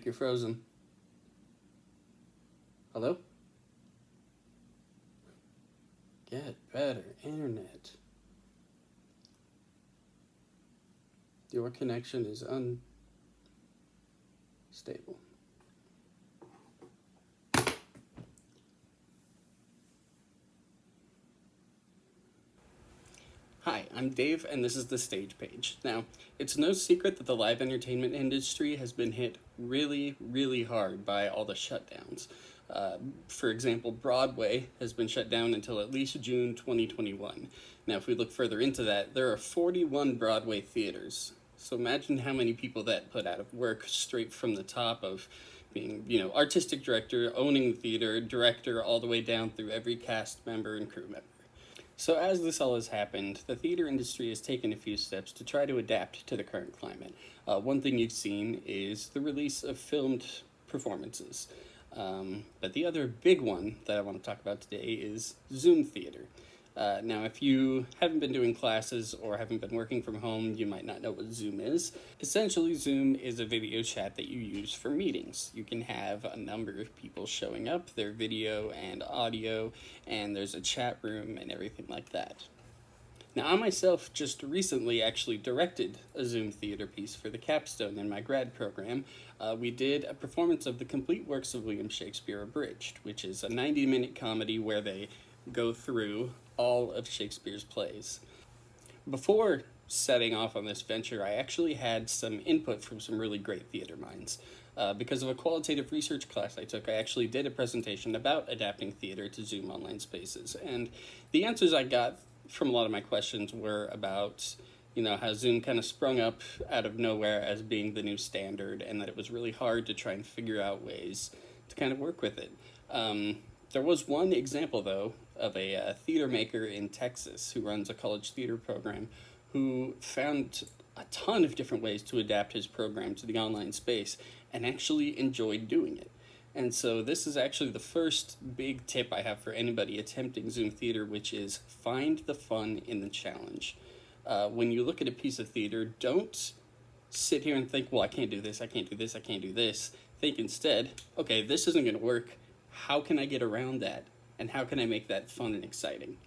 you're frozen. Hello? Get better internet. Your connection is unstable. Hi, I'm Dave, and this is The Stage Page. Now, it's no secret that the live entertainment industry has been hit really, really hard by all the shutdowns. For example, Broadway has been shut down until at least June 2021. Now, if we look further into that, there are 41 Broadway theaters. So imagine how many people that put out of work straight from the top of being, artistic director, owning the theater, director, all the way down through every cast member and crew member. So as this all has happened, the theater industry has taken a few steps to try to adapt to the current climate. One thing you've seen is the release of filmed performances. But the other big one that I want to talk about today is Zoom theater. Now, if you haven't been doing classes or haven't been working from home, you might not know what Zoom is. Essentially, Zoom is a video chat that you use for meetings. You can have a number of people showing up, their video and audio, and there's a chat room and everything like that. Now, I myself just recently actually directed a Zoom theater piece for the capstone in my grad program. We did a performance of the complete works of William Shakespeare Abridged, which is a 90-minute comedy where they go through all of Shakespeare's plays. Before setting off on this venture, I actually had some input from some really great theater minds. Because of a qualitative research class I took, I actually did a presentation about adapting theater to Zoom online spaces. And the answers I got from a lot of my questions were about, how Zoom kind of sprung up out of nowhere as being the new standard, and that it was really hard to try and figure out ways to kind of work with it. There was one example, though, of a theater maker in Texas who runs a college theater program who found a ton of different ways to adapt his program to the online space and actually enjoyed doing it. And so this is actually the first big tip I have for anybody attempting Zoom theater, which is find the fun in the challenge. When you look at a piece of theater, don't sit here and think, well, I can't do this, I can't do this, I can't do this. Think instead, okay, this isn't going to work. How can I get around that? And how can I make that fun and exciting?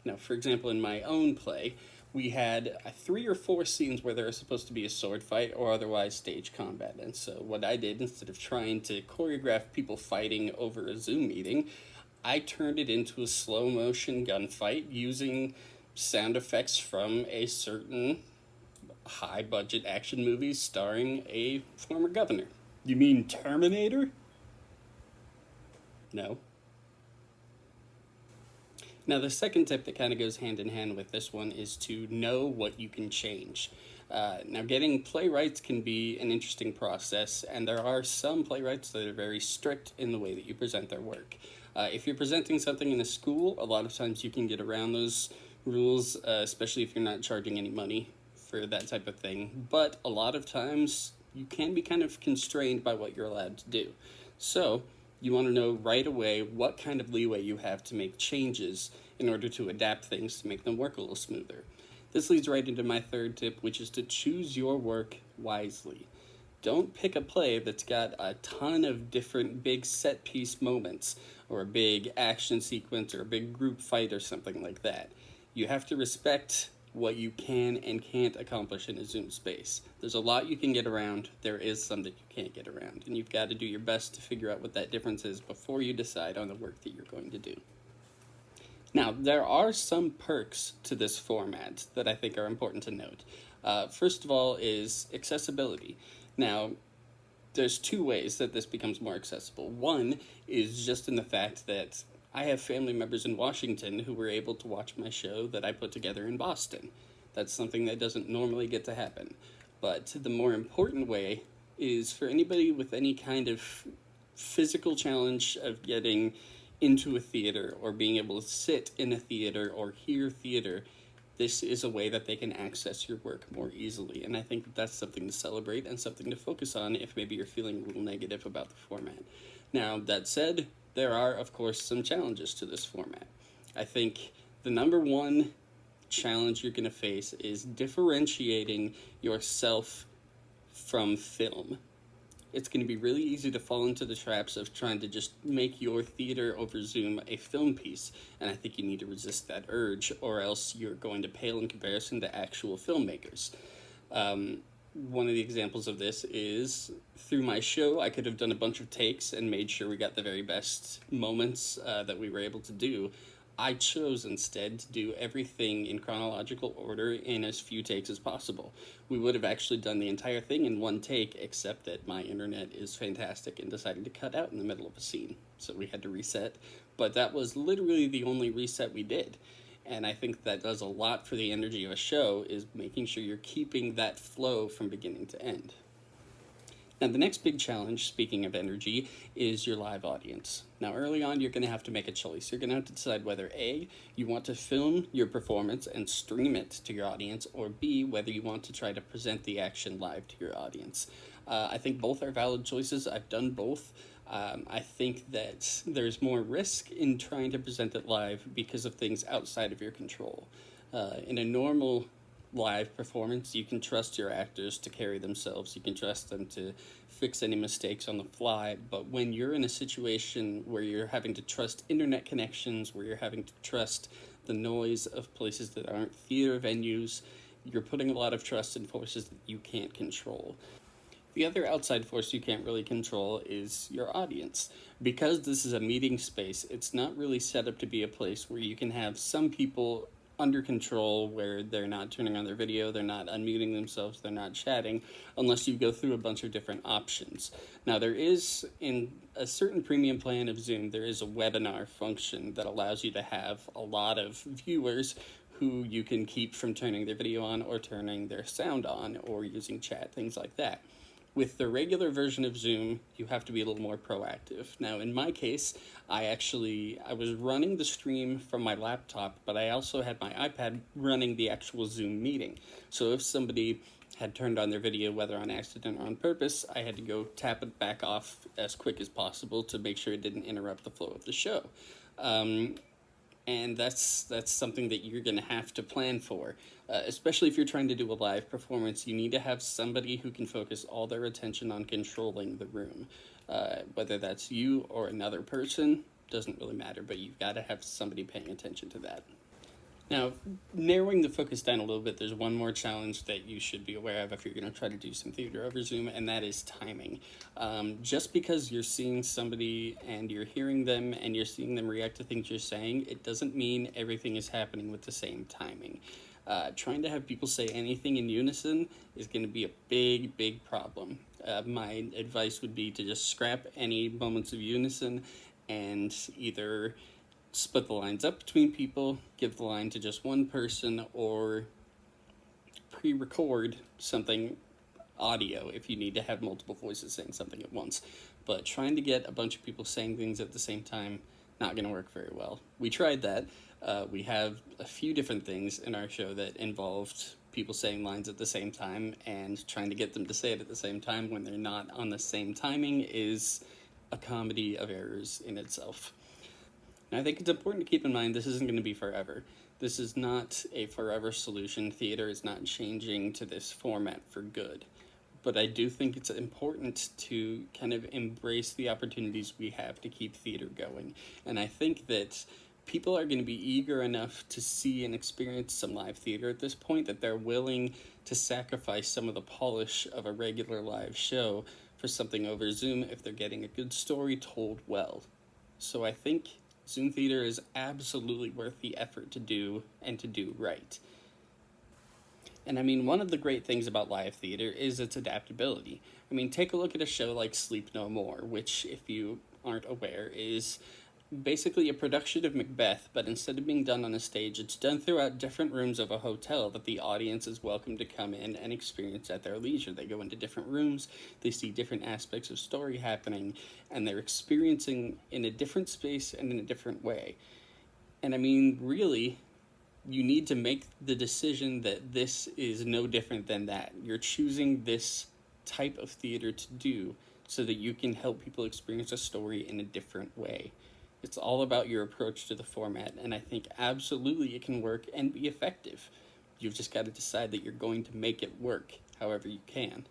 Now, for example, in my own play, we had 3 or 4 scenes where there was supposed to be a sword fight or otherwise stage combat. And so what I did, instead of trying to choreograph people fighting over a Zoom meeting, I turned it into a slow motion gunfight using sound effects from a certain high budget action movie starring a former governor. You mean Terminator? No. Now, the second tip that kind of goes hand in hand with this one is to know what you can change. Now, getting playwrights can be an interesting process, and there are some playwrights that are very strict in the way that you present their work. If you're presenting something in a school, a lot of times you can get around those rules, especially if you're not charging any money for that type of thing. But a lot of times you can be kind of constrained by what you're allowed to do. So you want to know right away what kind of leeway you have to make changes in order to adapt things to make them work a little smoother. This leads right into my third tip, which is to choose your work wisely. Don't pick a play that's got a ton of different big set piece moments, or a big action sequence, or a big group fight, or something like that. You have to respect what you can and can't accomplish in a Zoom space. There's a lot you can get around, there is some that you can't get around, and you've got to do your best to figure out what that difference is before you decide on the work that you're going to do. Now, there are some perks to this format that I think are important to note. First of all is accessibility. Now, there's 2 ways that this becomes more accessible. One is just in the fact that I have family members in Washington who were able to watch my show that I put together in Boston. That's something that doesn't normally get to happen. But the more important way is for anybody with any kind of physical challenge of getting into a theater or being able to sit in a theater or hear theater, this is a way that they can access your work more easily. And I think that that's something to celebrate and something to focus on if maybe you're feeling a little negative about the format. Now, that said, there are, of course, some challenges to this format. I think the number one challenge you're going to face is differentiating yourself from film. it's going to be really easy to fall into the traps of trying to just make your theater over Zoom a film piece. And I think you need to resist that urge, or else you're going to pale in comparison to actual filmmakers. One of the examples of this is through my show, I could have done a bunch of takes and made sure we got the very best moments that we were able to do. I chose instead to do everything in chronological order in as few takes as possible. We would have actually done the entire thing in one take, except that my internet is fantastic and decided to cut out in the middle of a scene. So we had to reset. But that was literally the only reset we did. And I think that does a lot for the energy of a show, is making sure you're keeping that flow from beginning to end. Now, the next big challenge, speaking of energy, is your live audience. Now, early on, you're going to have to make a choice. You're going to have to decide whether A, you want to film your performance and stream it to your audience, or B, whether you want to try to present the action live to your audience. I think both are valid choices. I've done both. I think that there's more risk in trying to present it live because of things outside of your control. In a normal live performance, you can trust your actors to carry themselves. You can trust them to fix any mistakes on the fly. But when you're in a situation where you're having to trust internet connections, where you're having to trust the noise of places that aren't theater venues, you're putting a lot of trust in forces that you can't control. The other outside force you can't really control is your audience. Because this is a meeting space, it's not really set up to be a place where you can have some people under control, where they're not turning on their video, they're not unmuting themselves, they're not chatting, unless you go through a bunch of different options. Now, there is, in a certain premium plan of Zoom, there is a webinar function that allows you to have a lot of viewers who you can keep from turning their video on or turning their sound on or using chat, things like that. With the regular version of Zoom, you have to be a little more proactive. Now, in my case, I was running the stream from my laptop, but I also had my iPad running the actual Zoom meeting. So if somebody had turned on their video, whether on accident or on purpose, I had to go tap it back off as quick as possible to make sure it didn't interrupt the flow of the show. And that's something that you're going to have to plan for. Especially if you're trying to do a live performance, you need to have somebody who can focus all their attention on controlling the room. Whether that's you or another person, doesn't really matter, but you've got to have somebody paying attention to that. Now, narrowing the focus down a little bit, there's one more challenge that you should be aware of if you're going to try to do some theater over Zoom, and that is timing. Just because you're seeing somebody and you're hearing them and you're seeing them react to things you're saying, it doesn't mean everything is happening with the same timing. Trying to have people say anything in unison is going to be a big problem. My advice would be to just scrap any moments of unison and either split the lines up between people, give the line to just one person, or pre-record something audio if you need to have multiple voices saying something at once. But trying to get a bunch of people saying things at the same time, not going to work very well. We tried that. We have a few different things in our show that involved people saying lines at the same time, and trying to get them to say it at the same time when they're not on the same timing is a comedy of errors in itself. Now, I think it's important to keep in mind this isn't going to be forever. This is not a forever solution. Theater is not changing to this format for good. But I do think it's important to kind of embrace the opportunities we have to keep theater going. And I think that people are going to be eager enough to see and experience some live theater at this point that they're willing to sacrifice some of the polish of a regular live show for something over Zoom if they're getting a good story told well. So I think Zoom theater is absolutely worth the effort to do, and to do right. And I mean, one of the great things about live theater is its adaptability. I mean, take a look at a show like Sleep No More, which, if you aren't aware, is basically a production of Macbeth, but instead of being done on a stage, it's done throughout different rooms of a hotel that the audience is welcome to come in and experience at their leisure. They go into different rooms, they see different aspects of story happening, and they're experiencing in a different space and in a different way. And I mean, really, you need to make the decision that this is no different than that. You're choosing this type of theater to do so that you can help people experience a story in a different way. It's all about your approach to the format, and I think absolutely it can work and be effective. You've just got to decide that you're going to make it work however you can.